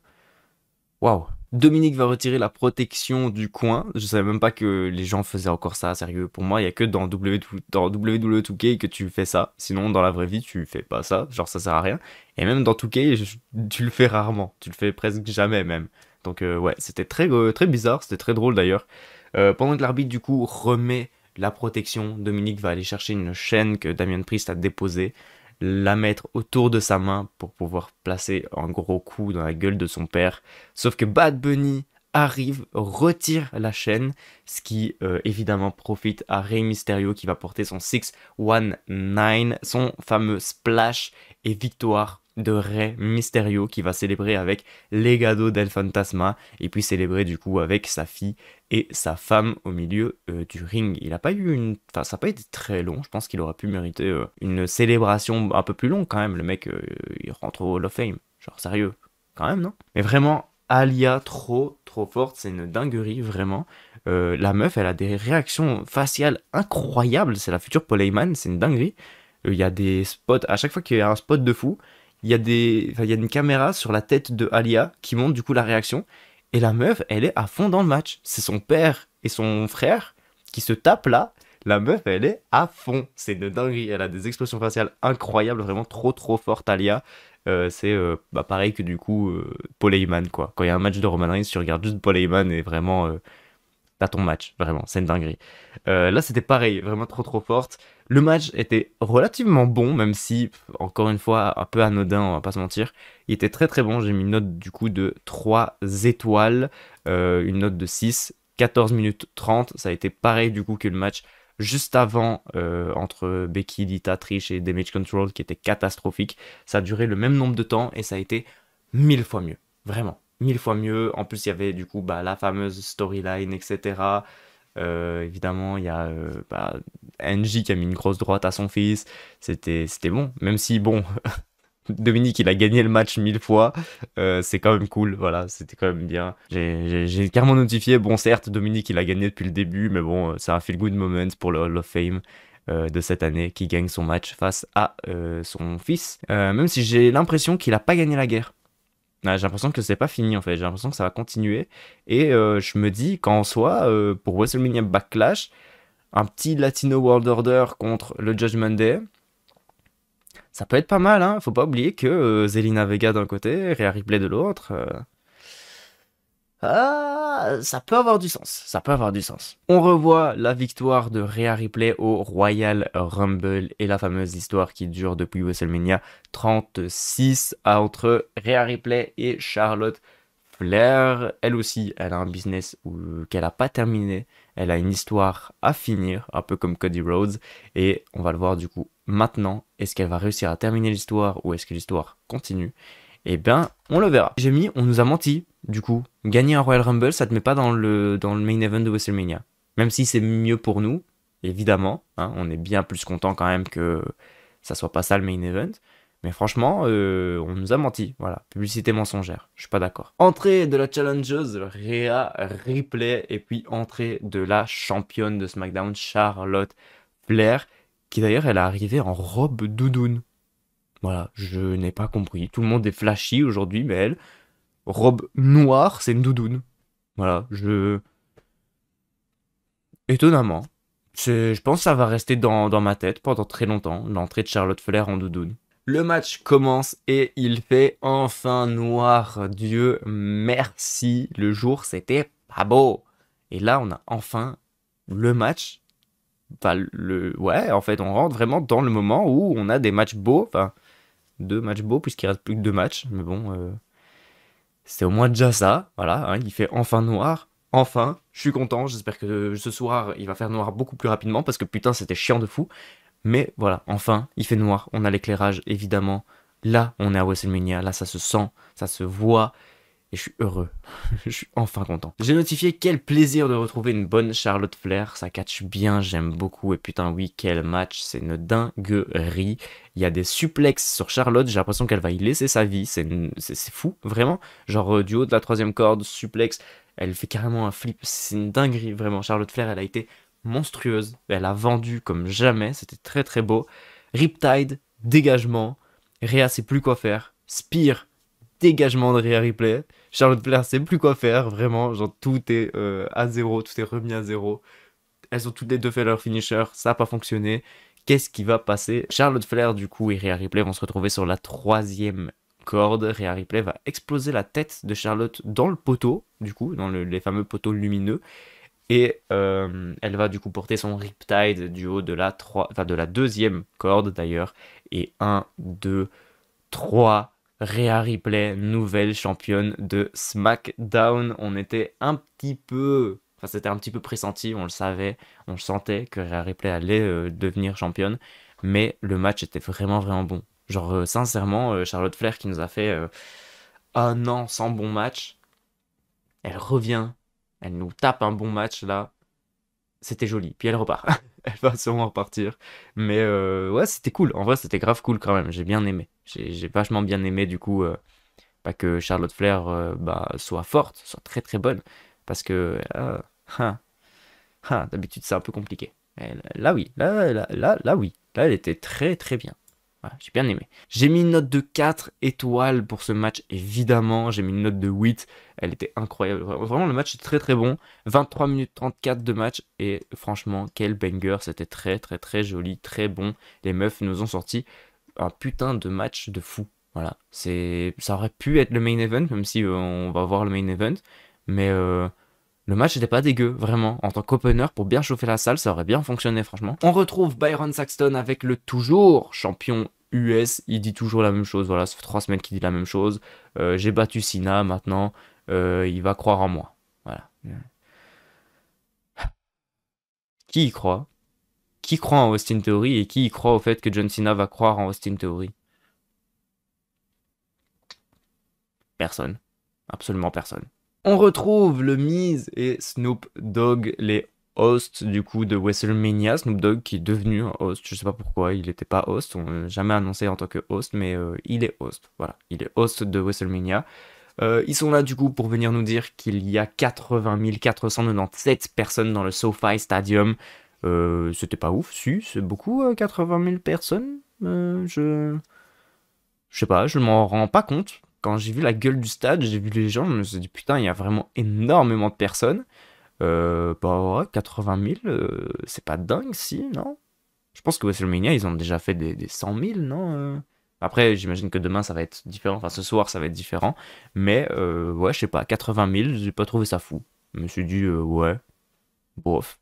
Waouh. Dominique va retirer la protection du coin. Je savais même pas que les gens faisaient encore ça, sérieux. Pour moi, il y a que dans WWE 2K que tu fais ça. Sinon, dans la vraie vie, tu fais pas ça. Genre, ça sert à rien. Et même dans 2K, tu le fais rarement. Tu le fais presque jamais même. Donc, ouais, c'était très bizarre. C'était très drôle d'ailleurs. Pendant que l'arbitre, du coup, remet la protection, Dominique va aller chercher une chaîne que Damien Priest a déposée, la mettre autour de sa main pour pouvoir placer un gros coup dans la gueule de son père. Sauf que Bad Bunny arrive, retire la chaîne, ce qui évidemment profite à Rey Mysterio qui va porter son 619, son fameux splash et victoire de Rey Mysterio qui va célébrer avec Legado del Fantasma et puis célébrer du coup avec sa fille et sa femme au milieu du ring. Il a pas eu Enfin, ça n'a pas été très long, je pense qu'il aurait pu mériter une célébration un peu plus longue quand même. Le mec, il rentre au Hall of Fame. Genre sérieux, quand même, non? Mais vraiment, Alia, trop forte, c'est une dinguerie, vraiment. La meuf, elle a des réactions faciales incroyables, c'est la future Paul Heyman, c'est une dinguerie. Il y a des spots, à chaque fois qu'il y a un spot de fou, il y a une caméra sur la tête de Alia qui montre du coup la réaction. Et la meuf, elle est à fond dans le match. C'est son père et son frère qui se tapent là. La meuf, elle est à fond. C'est une dinguerie. Elle a des expressions faciales incroyables, vraiment trop forte, Alia. C'est pareil que du coup Paul Heyman, quoi. Quand il y a un match de Roman Reigns, tu regardes juste Paul Heyman et vraiment t'as ton match, vraiment, c'est une dinguerie. Là, c'était pareil, vraiment trop forte. Le match était relativement bon, même si, encore une fois, un peu anodin, on va pas se mentir. Il était très bon, j'ai mis une note du coup de 3 étoiles, une note de 6, 14 minutes 30. Ça a été pareil du coup que le match juste avant entre Becky, Lita, Trish et Damage Control qui était catastrophique. Ça a duré le même nombre de temps et ça a été 1000 fois mieux, vraiment. 1000 fois mieux. En plus, il y avait du coup la fameuse storyline, etc. Évidemment, il y a NJ qui a mis une grosse droite à son fils. C'était bon. Même si, bon, Dominique, il a gagné le match 1000 fois. C'est quand même cool. Voilà, c'était quand même bien. J'ai carrément notifié. Bon, certes, Dominique, il a gagné depuis le début. Mais bon, c'est un feel-good moment pour le Hall of Fame de cette année qui gagne son match face à son fils. Même si j'ai l'impression qu'il a pas gagné la guerre. J'ai l'impression que c'est pas fini en fait, j'ai l'impression que ça va continuer. Et je me dis qu'en soi, pour WrestleMania Backlash, un petit Latino World Order contre le Judgment Day, ça peut être pas mal, hein. Faut pas oublier que Zelina Vega d'un côté, Rhea Ripley de l'autre. Ça peut avoir du sens, ça peut avoir du sens. On revoit la victoire de Rhea Ripley au Royal Rumble et la fameuse histoire qui dure depuis WrestleMania 36 entre Rhea Ripley et Charlotte Flair. Elle aussi, elle a un business qu'elle a pas terminé, elle a une histoire à finir, un peu comme Cody Rhodes, et on va le voir du coup maintenant. Est-ce qu'elle va réussir à terminer l'histoire ou est-ce que l'histoire continue? Eh bien, on le verra. On nous a menti, du coup. Gagner un Royal Rumble, ça te met pas dans le main event de WrestleMania. Même si c'est mieux pour nous, évidemment. Hein, on est bien plus content quand même que ça soit pas ça le main event. Mais franchement, on nous a menti. Voilà, publicité mensongère. Je suis pas d'accord. Entrée de la challengeuse Rhea Ripley. Et puis entrée de la championne de SmackDown, Charlotte Flair. Qui d'ailleurs, elle est arrivée en robe doudoune. Voilà, je n'ai pas compris. Tout le monde est flashy aujourd'hui, mais elle, robe noire, c'est une doudoune. Voilà, étonnamment. Je pense que ça va rester dans ma tête pendant très longtemps, l'entrée de Charlotte Flair en doudoune. Le match commence et il fait enfin noir. Dieu merci. Le jour, c'était pas beau. Et là, on a enfin le match. Ouais, en fait, on rentre vraiment dans le moment où on a des matchs beaux. Enfin, deux matchs beaux puisqu'il reste plus que deux matchs. Mais bon, c'est au moins déjà ça. Voilà, hein, il fait enfin noir. Enfin, je suis content. J'espère que ce soir, il va faire noir beaucoup plus rapidement parce que putain, c'était chiant de fou. Mais voilà, enfin, il fait noir. On a l'éclairage, évidemment. Là, on est à WrestleMania. Là, ça se sent, ça se voit. Et je suis heureux. Je suis enfin content. J'ai notifié quel plaisir de retrouver une bonne Charlotte Flair. Ça catch bien, j'aime beaucoup. Et putain, oui, quel match. C'est une dinguerie. Il y a des suplexes sur Charlotte. J'ai l'impression qu'elle va y laisser sa vie. C'est fou, vraiment. Genre, du haut de la troisième corde, suplex. Elle fait carrément un flip. C'est une dinguerie, vraiment. Charlotte Flair, elle a été monstrueuse. Elle a vendu comme jamais. C'était très très beau. Riptide, dégagement. Rhea sait plus quoi faire. Spear, dégagement de Rhea Ripley. Charlotte Flair sait plus quoi faire, vraiment. Genre, tout est à zéro, tout est remis à zéro. Elles ont toutes les deux fait leur finisher, ça n'a pas fonctionné. Qu'est-ce qui va passer? Charlotte Flair, du coup, et Rhea Ripley vont se retrouver sur la troisième corde. Rhea Ripley va exploser la tête de Charlotte dans le poteau, du coup, dans les fameux poteaux lumineux. Et elle va du coup porter son Riptide du haut de de la deuxième corde d'ailleurs. Et un, 2, 3. Rhea Ripley, nouvelle championne de SmackDown. On était un petit peu... Enfin, c'était un petit peu pressenti, on le savait, on le sentait que Rhea Ripley allait devenir championne. Mais le match était vraiment, vraiment bon. Genre, sincèrement, Charlotte Flair qui nous a fait un an sans bon match, elle revient, elle nous tape un bon match là. C'était joli. Puis elle repart. Elle va sûrement repartir. Mais ouais, c'était cool. En vrai, c'était grave cool quand même. J'ai bien aimé. J'ai vachement bien aimé du coup pas que Charlotte Flair soit forte, soit très très bonne. Parce que hein, d'habitude c'est un peu compliqué. Là oui, là oui. Là elle était très très bien. Voilà, j'ai bien aimé. J'ai mis une note de 4 étoiles pour ce match, évidemment. J'ai mis une note de 8. Elle était incroyable. Vraiment, le match est très très bon. 23 minutes 34 de match. Et franchement, quel banger. C'était très très très joli, très bon. Les meufs nous ont sorti un putain de match de fou. Voilà. Ça aurait pu être le main event, même si on va voir le main event. Mais le match n'était pas dégueu, vraiment. En tant qu'opener, pour bien chauffer la salle, ça aurait bien fonctionné, franchement. On retrouve Byron Saxton avec le toujours champion US. Il dit toujours la même chose. Voilà, ça fait 3 semaines qu'il dit la même chose. J'ai battu Cena, maintenant, il va croire en moi. Voilà. Qui y croit? Qui croit en Austin Theory et qui y croit au fait que John Cena va croire en Austin Theory? Personne. Absolument personne. On retrouve le Miz et Snoop Dogg, les host du coup de WrestleMania, Snoop Dogg qui est devenu un host, je sais pas pourquoi, il n'était pas host, on l'a jamais annoncé en tant que host, mais il est host, voilà, il est host de WrestleMania. Ils sont là du coup pour venir nous dire qu'il y a 80 497 personnes dans le SoFi Stadium. C'était pas ouf, si, c'est beaucoup 80 000 personnes. Je sais pas, je m'en rends pas compte. Quand j'ai vu la gueule du stade, j'ai vu les gens, je me suis dit putain, il y a vraiment énormément de personnes. Bah ouais, 80 000, c'est pas dingue si, non? Je pense que WrestleMania, ils ont déjà fait des 100 000, non? Après, j'imagine que demain ça va être différent, enfin ce soir ça va être différent. Mais ouais, je sais pas, 80 000, j'ai pas trouvé ça fou. Je me suis dit, ouais, bof,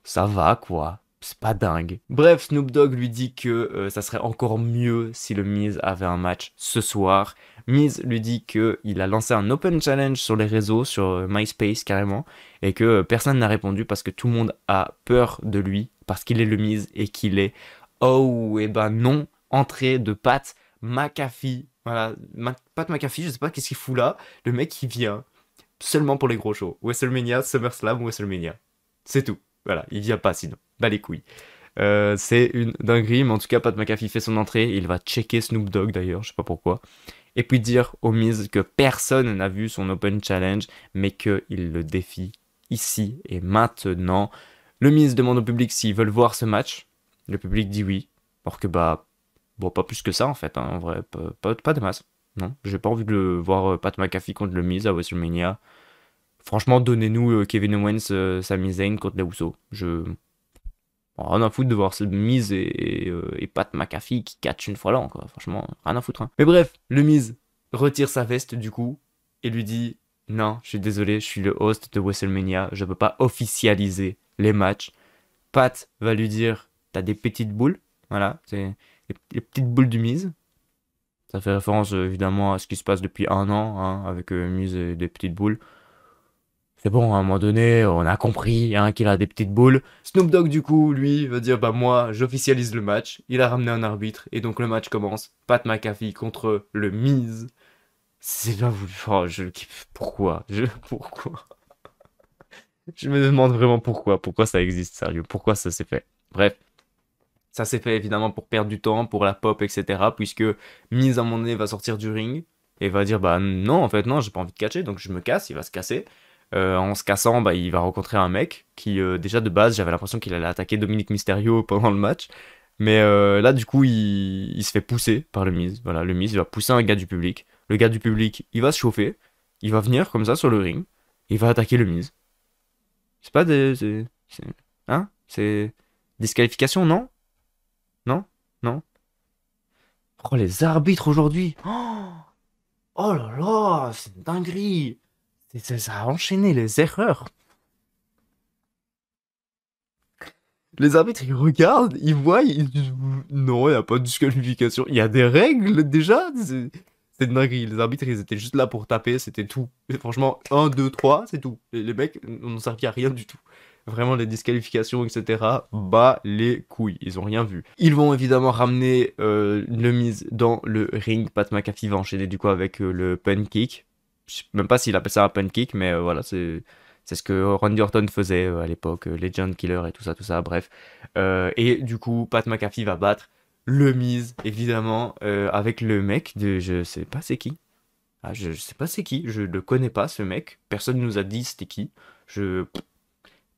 ça va quoi. C'est pas dingue. Bref, Snoop Dogg lui dit que ça serait encore mieux si le Miz avait un match ce soir. Miz lui dit que il a lancé un open challenge sur les réseaux, sur MySpace carrément, et que personne n'a répondu parce que tout le monde a peur de lui, parce qu'il est le Miz et qu'il est, oh, et ben non, entrée de Pat McAfee. Voilà, Pat McAfee, je sais pas qu'est-ce qu'il fout là. Le mec qui vient seulement pour les gros shows. WrestleMania, SummerSlam, WrestleMania. C'est tout. Voilà, il vient pas sinon. Bah les couilles. C'est une dinguerie, mais en tout cas, Pat McAfee fait son entrée. Il va checker Snoop Dogg d'ailleurs, je sais pas pourquoi. Et puis dire au Miz que personne n'a vu son Open Challenge, mais qu'il le défie ici et maintenant. Le Miz demande au public s'ils veulent voir ce match. Le public dit oui. Or que bah, bon, pas plus que ça en fait, hein, en vrai, pas de masse. Non, j'ai pas envie de le voir Pat McAfee contre le Miz à WrestleMania. Franchement, donnez-nous Kevin Owens, Sami Zayn contre les Usos. Rien à foutre de voir ce Miz et Pat McAfee qui catch une fois là, quoi. Franchement, rien à foutre. Hein. Mais bref, le Miz retire sa veste du coup et lui dit non, je suis désolé, je suis le host de WrestleMania, je peux pas officialiser les matchs. Pat va lui dire t'as des petites boules, voilà, c'est les petites boules du Miz. Ça fait référence évidemment à ce qui se passe depuis un an hein, avec Miz et des petites boules. C'est bon, à un moment donné, on a compris hein, qu'il a des petites boules. Snoop Dogg, du coup, lui, va dire, bah moi, j'officialise le match. Il a ramené un arbitre, et donc le match commence. Pat McAfee contre le Miz. C'est pas voulu. Oh, pourquoi? Pourquoi? Je me demande vraiment pourquoi. Pourquoi ça existe, sérieux? Pourquoi ça s'est fait? Bref. Ça s'est fait évidemment pour perdre du temps, pour la pop, etc. Puisque Miz, à un moment donné, va sortir du ring et va dire, bah non, en fait, non, j'ai pas envie de catcher, donc je me casse, il va se casser. En se cassant, bah, il va rencontrer un mec qui, déjà de base, j'avais l'impression qu'il allait attaquer Dominic Mysterio pendant le match. Mais là, du coup, il se fait pousser par le Miz. Voilà, le Miz, il va pousser un gars du public. Le gars du public, il va se chauffer. Il va venir comme ça sur le ring. Il va attaquer le Miz. C'est pas des. Hein? C'est. Disqualification, non? Non? Non? Oh, les arbitres aujourd'hui! Oh, oh là là, c'est une dinguerie! Ça a enchaîné les erreurs. Les arbitres, ils regardent, ils voient, ils disent non, il n'y a pas de disqualification. Il y a des règles déjà. C'est une dinguerie. Les arbitres, ils étaient juste là pour taper, c'était tout. Et franchement, un, 2, 3, c'est tout. Les mecs n'ont servi à rien du tout. Vraiment, les disqualifications, etc. Bah les couilles, ils ont rien vu. Ils vont évidemment ramener le Miz dans le ring. Pat McAfee va enchaîner du coup avec le pun kick. Je sais même pas s'il appelle ça un pun kick, mais voilà, c'est ce que Randy Orton faisait à l'époque, Legend Killer et tout ça, bref. Et du coup, Pat McAfee va battre le Miz, évidemment, avec le mec de je sais pas c'est qui. Ah, je sais pas c'est qui, je le connais pas ce mec. Personne nous a dit c'était qui.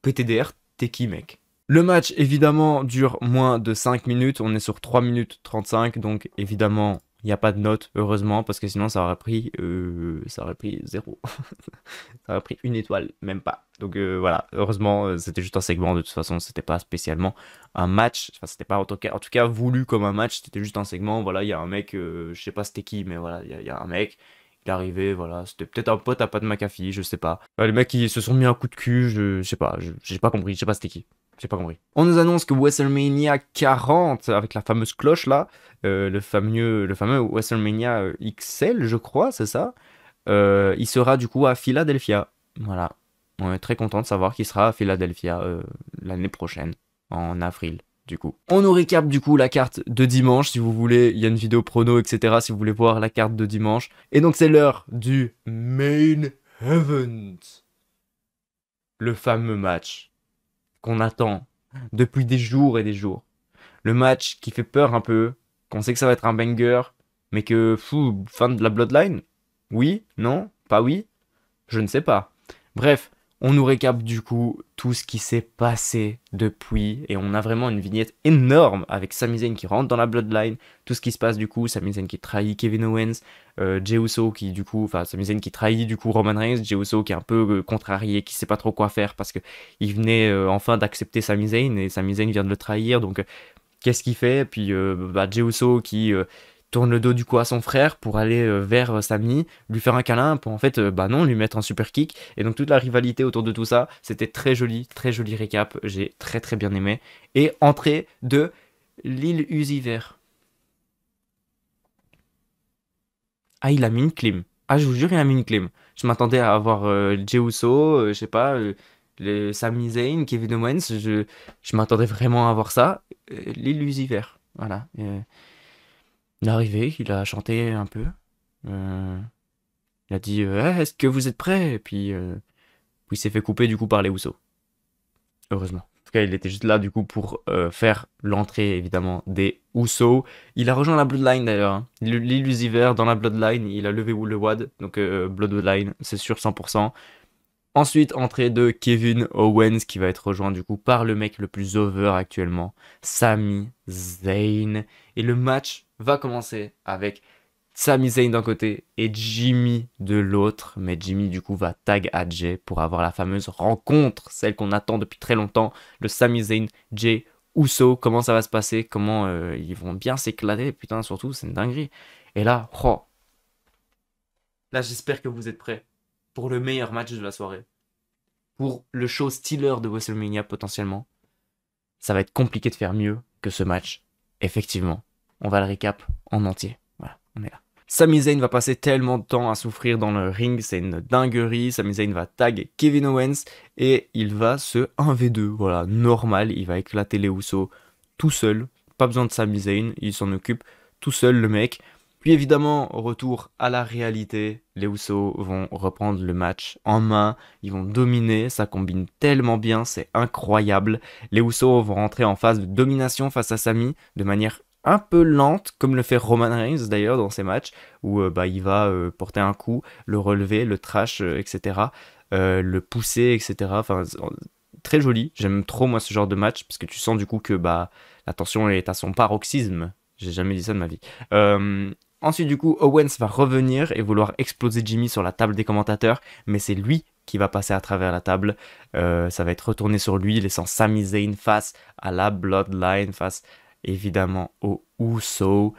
PTDR, t'es qui mec? Le match, évidemment, dure moins de 5 minutes. On est sur 3 minutes 35. Donc, évidemment, il n'y a pas de note, heureusement, parce que sinon, ça aurait pris 0. Ça aurait pris une étoile, même pas. Donc, voilà. Heureusement, c'était juste un segment. De toute façon, c'était pas spécialement un match. Enfin, c'était pas en tout cas voulu comme un match. C'était juste un segment. Voilà, il y a un mec, je sais pas c'était qui, mais voilà, il y a un mec. Il est arrivé, voilà, c'était peut-être un pote à Pat McAfee, je sais pas. Les mecs, ils se sont mis un coup de cul, je sais pas, j'ai pas compris, je sais pas c'était qui. J'ai pas compris. On nous annonce que WrestleMania 40, avec la fameuse cloche là, le fameux WrestleMania XL, je crois, c'est ça, il sera du coup à Philadelphia. Voilà. On est très content de savoir qu'il sera à Philadelphia l'année prochaine, en avril. Du coup. On nous récap du coup la carte de dimanche si vous voulez, il y a une vidéo prono etc si vous voulez voir la carte de dimanche. Et donc c'est l'heure du Main Event. Le fameux match qu'on attend depuis des jours et des jours. Le match qui fait peur un peu, qu'on sait que ça va être un banger, mais que, fou, fin de la Bloodline? Oui? Non? Pas oui? Je ne sais pas. Bref, on nous récap du coup tout ce qui s'est passé depuis et on a vraiment une vignette énorme avec Sami Zayn qui rentre dans la Bloodline, tout ce qui se passe du coup, Sami Zayn qui trahit Kevin Owens, Jey Uso qui du coup, enfin Sami Zayn qui trahit du coup Roman Reigns, Jey Uso qui est un peu contrarié, qui sait pas trop quoi faire parce que il venait enfin d'accepter Sami Zayn et Sami Zayn vient de le trahir donc qu'est-ce qu'il fait? Puis Jey Uso qui tourne le dos du coup à son frère pour aller vers Sami, lui faire un câlin pour en fait, non, lui mettre un super kick. Et donc toute la rivalité autour de tout ça, c'était très joli récap, j'ai très bien aimé. Et entrée de Lil Uzi Vert. Ah, il a mis une clim. Ah, je vous jure, il a mis une clim. Je m'attendais à avoir Jey Uso, je sais pas, les Sami Zayn, Kevin Owens, je m'attendais vraiment à voir ça. Lil Uzi Vert, voilà. Il est arrivé, il a chanté un peu. Euh, il a dit Eh, est-ce que vous êtes prêts? Et puis il s'est fait couper du coup par les Usos. Heureusement. En tout cas, il était juste là du coup pour faire l'entrée évidemment des Usos. Il a rejoint la Bloodline d'ailleurs, hein. L'illusiver dans la Bloodline, il a levé le WAD. Donc Bloodline, c'est sûr 100%. Ensuite, entrée de Kevin Owens qui va être rejoint du coup par le mec le plus over actuellement, Sami Zayn. Et le match va commencer avec Sami Zayn d'un côté et Jimmy de l'autre. Mais Jimmy du coup va tag à Jay pour avoir la fameuse rencontre, celle qu'on attend depuis très longtemps, le Sami Zayn, Jay Uso. Comment ça va se passer? Comment ils vont bien s'éclater? Putain, surtout, c'est une dinguerie. Et là, oh, là j'espère que vous êtes prêts pour le meilleur match de la soirée. Pour le show Stealer de WrestleMania potentiellement. Ça va être compliqué de faire mieux que ce match. Effectivement, on va le récap en entier. Voilà, on est là. Sami Zayn va passer tellement de temps à souffrir dans le ring, c'est une dinguerie. Sami Zayn va tag Kevin Owens et il va se 1v2. Voilà, normal, il va éclater les Usos tout seul. Pas besoin de Sami Zayn, il s'en occupe tout seul le mec. Puis évidemment, retour à la réalité, les Usos vont reprendre le match en main, ils vont dominer, ça combine tellement bien, c'est incroyable. Les Usos vont rentrer en phase de domination face à Sami de manière un peu lente, comme le fait Roman Reigns d'ailleurs dans ses matchs, où il va porter un coup, le relever, le trash, etc., le pousser, etc. Enfin, très joli, j'aime trop moi ce genre de match, parce que tu sens du coup que la tension est à son paroxysme. J'ai jamais dit ça de ma vie. Ensuite, du coup, Owens va revenir et vouloir exploser Jimmy sur la table des commentateurs, mais c'est lui qui va passer à travers la table. Ça va être retourné sur lui, laissant Sami Zayn face à la Bloodline, face évidemment aux Usos.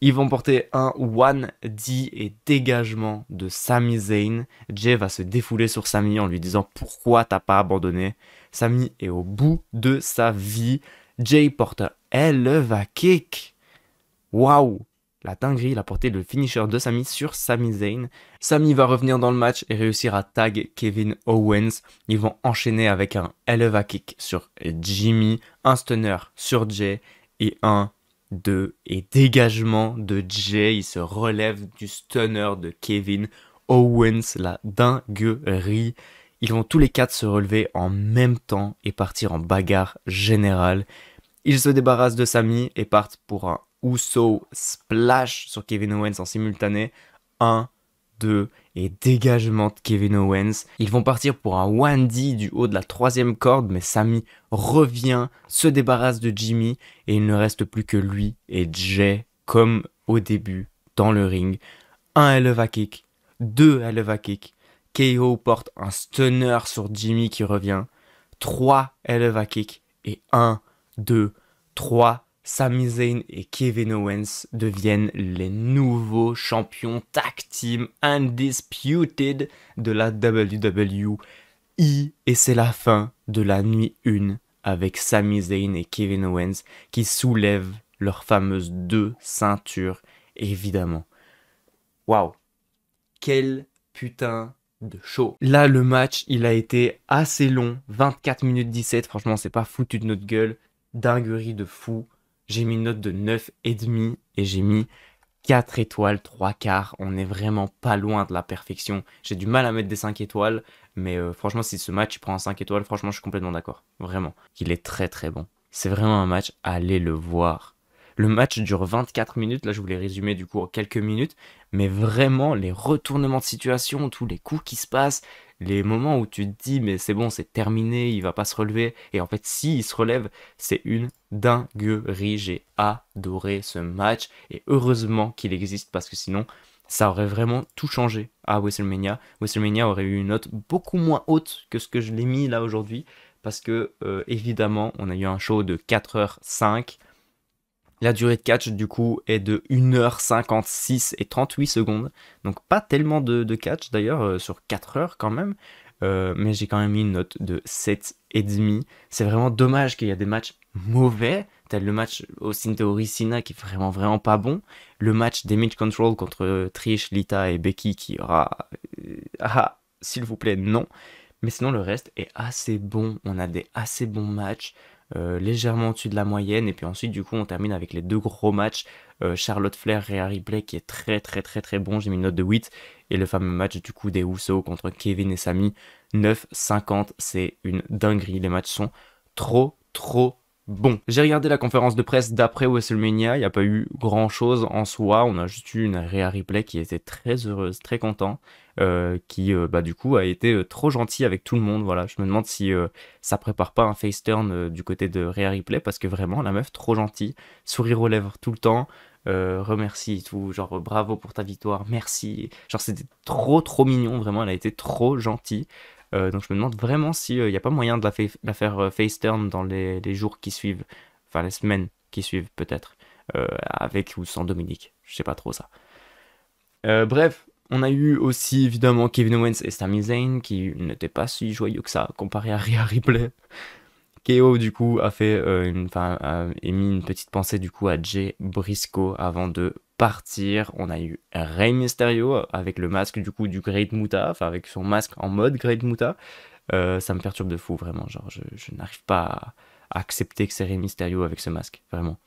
Ils vont porter un 1D et dégagement de Sami Zayn. Jay va se défouler sur Sami en lui disant pourquoi t'as pas abandonné. Sami est au bout de sa vie. Jay porte un Eleva Kick. Waouh! La dinguerie, il a porté le finisher de Sami sur Sami Zayn. Sami va revenir dans le match et réussir à tag Kevin Owens. Ils vont enchaîner avec un Eleva Kick sur Jimmy, un stunner sur Jay et un, deux et dégagement de Jay. Il se relève du stunner de Kevin Owens. La dinguerie. Ils vont tous les quatre se relever en même temps et partir en bagarre générale. Ils se débarrassent de Sami et partent pour un Uso splash sur Kevin Owens en simultané. 1, 2 et dégagement de Kevin Owens. Ils vont partir pour un 1D du haut de la troisième corde, mais Sami revient, se débarrasse de Jimmy et il ne reste plus que lui et Jay comme au début dans le ring. Un Eleva Kick, 2 Eleva Kick. KO porte un stunner sur Jimmy qui revient. 3 Eleva Kick et 1, 2, 3. Sami Zayn et Kevin Owens deviennent les nouveaux champions tag team undisputed de la WWE. Et c'est la fin de la nuit 1 avec Sami Zayn et Kevin Owens qui soulèvent leurs fameuses 2 ceintures, évidemment. Waouh! Quel putain de show! Là, le match, il a été assez long, 24 minutes 17. Franchement, c'est pas foutu de notre gueule. Dinguerie de fou. J'ai mis une note de 9,5 et j'ai mis 4 étoiles, 3 quarts, on est vraiment pas loin de la perfection. J'ai du mal à mettre des 5 étoiles, mais franchement, si ce match il prend un 5 étoiles, franchement, je suis complètement d'accord. Vraiment. Il est très très bon. C'est vraiment un match, allez le voir. Le match dure 24 minutes, là je voulais résumer du coup en quelques minutes, mais vraiment les retournements de situation, tous les coups qui se passent, les moments où tu te dis mais c'est bon, c'est terminé, il va pas se relever, et en fait si il se relève, c'est une dinguerie. J'ai adoré ce match, et heureusement qu'il existe parce que sinon ça aurait vraiment tout changé à WrestleMania. WrestleMania aurait eu une note beaucoup moins haute que ce que je l'ai mis là aujourd'hui, parce que évidemment on a eu un show de 4h05. La durée de catch, du coup, est de 1h56 et 38 secondes. Donc, pas tellement de catch, d'ailleurs, sur 4 heures quand même. Mais j'ai quand même mis une note de 7,5. C'est vraiment dommage qu'il y a des matchs mauvais, tel le match Austin Theory Cena qui est vraiment, vraiment pas bon. Le match Damage Control contre Trish, Lita et Becky qui aura. S'il vous plaît, non. Mais sinon, le reste est assez bon. On a des assez bons matchs, légèrement au-dessus de la moyenne. Et puis ensuite, du coup, on termine avec les deux gros matchs. Charlotte Flair et Harry Ripley qui est très très très très bon. J'ai mis une note de 8. Et le fameux match du coup des Usos contre Kevin et Sami, 9,50. C'est une dinguerie. Les matchs sont trop trop bons. J'ai regardé la conférence de presse d'après WrestleMania. Il n'y a pas eu grand chose en soi. On a juste eu une Rhea Ripley qui était très heureuse, très content. Qui bah, du coup a été trop gentil avec tout le monde. Voilà, je me demande si ça prépare pas un face turn du côté de Rhea Ripley parce que vraiment la meuf trop gentille, sourire aux lèvres tout le temps, remercie et tout, genre bravo pour ta victoire, merci. Genre c'était trop trop mignon, vraiment elle a été trop gentille. Donc je me demande vraiment si il y a pas moyen de la faire face turn dans les jours qui suivent, enfin les semaines qui suivent peut-être, avec ou sans Dominique, je sais pas trop ça. Bref, on a eu aussi évidemment Kevin Owens et Sami Zayn qui n'étaient pas si joyeux que ça comparé à Rhea Ripley. KO du coup a fait a émis une petite pensée du coup à Jay Briscoe avant de partir. On a eu Rey Mysterio avec le masque du coup du Great Muta, enfin avec son masque en mode Great Muta. Ça me perturbe de fou vraiment, genre je n'arrive pas à accepter que c'est Rey Mysterio avec ce masque, vraiment.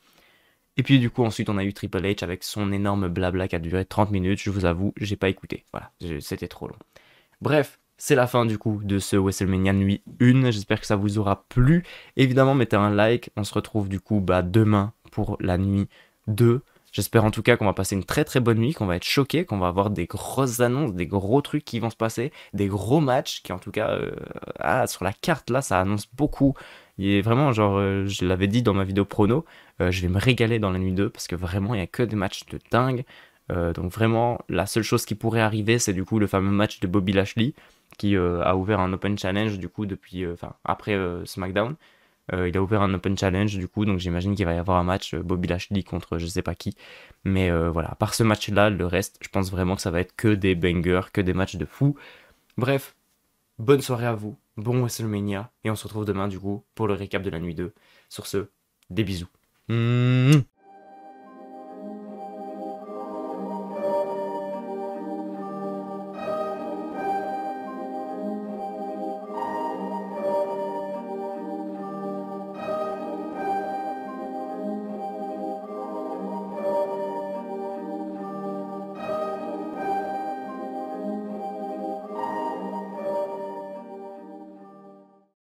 Et puis du coup ensuite on a eu Triple H avec son énorme blabla qui a duré 30 minutes, je vous avoue, j'ai pas écouté, voilà, c'était trop long. Bref, c'est la fin du coup de ce WrestleMania nuit 1, j'espère que ça vous aura plu. Évidemment mettez un like, on se retrouve du coup demain pour la nuit 2. J'espère en tout cas qu'on va passer une très très bonne nuit, qu'on va être choqués, qu'on va avoir des grosses annonces, des gros trucs qui vont se passer, des gros matchs qui en tout cas, sur la carte là, ça annonce beaucoup. Il est vraiment genre, je l'avais dit dans ma vidéo prono, je vais me régaler dans la nuit 2 parce que vraiment il n'y a que des matchs de dingue. Donc vraiment, la seule chose qui pourrait arriver, c'est du coup le fameux match de Bobby Lashley qui a ouvert un Open Challenge du coup depuis, après SmackDown. Il a ouvert un Open Challenge du coup, donc j'imagine qu'il va y avoir un match Bobby Lashley contre je sais pas qui. Mais voilà, à part ce match-là, le reste, je pense vraiment que ça va être que des bangers, que des matchs de fou. Bref, bonne soirée à vous, bon WrestleMania, et on se retrouve demain du coup pour le récap de la nuit 2. Sur ce, des bisous.